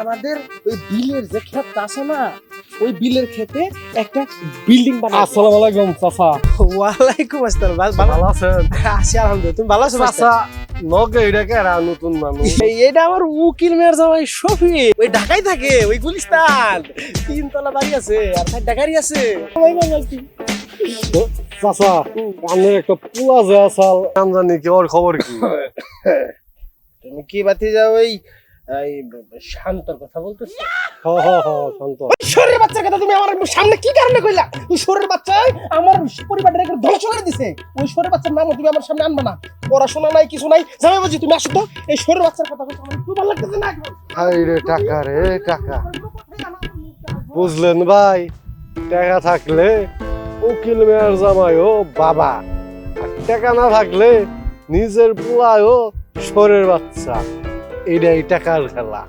আমাদের ওই বিলের যে ক্ষেতটা আছে না, ওই বিলের ক্ষেতে একটা বিল্ডিং বানাবো। আসসালামু আলাইকুম চাচা। ওয়ালাইকুম আসসালাম। ভালো ভালো আছেন? আছি আলহামদুলিল্লাহ। তুমি ভালো আছো চাচা নগে এটা কেরা নতুন মানুষ? এটা আমার উকিল মেয়ের জামাই শফি। ওই ঢাকায় থাকে, ওই গুলিস্তান। 3 তলা বাড়ি আছে আর 4 টাকারই আছে। সবাই ভালো আছি। চাচা আমার একটা পোলা যে আসাল নাম জানি কি, ওর খবর কি? তুমি কি বাতি যাও ওই এই শান্তর কথা বলতেছো? হ হ হ শান্ত। শরীরের বাচ্চার কথা তুমি আমার সামনে কি কারণে কইলা? ওই শরীরের বাচ্চা আমার পরিবারটা একদম ধ্বংস করে দিছে। ওই শরীরের বাচ্চার নাম তুমি আমার সামনে আনবা না। পড়াশোনা নাই, কিছু নাই। জামাই বাজি তুমি আসো তো। এই শরীরের বাচ্চার কথা বলছো, আমার খুব ভালো লাগতেছে না এখন। হাই রে টাকা রে টাকা, বুঝলেন ভাই? টাকা থাকলে উকিল মেয়ের জামাইও বাবা, আর টাকা না থাকলে নিজের পোলায়ও শোরের বাচ্চা। এটাই টাকার খেলা।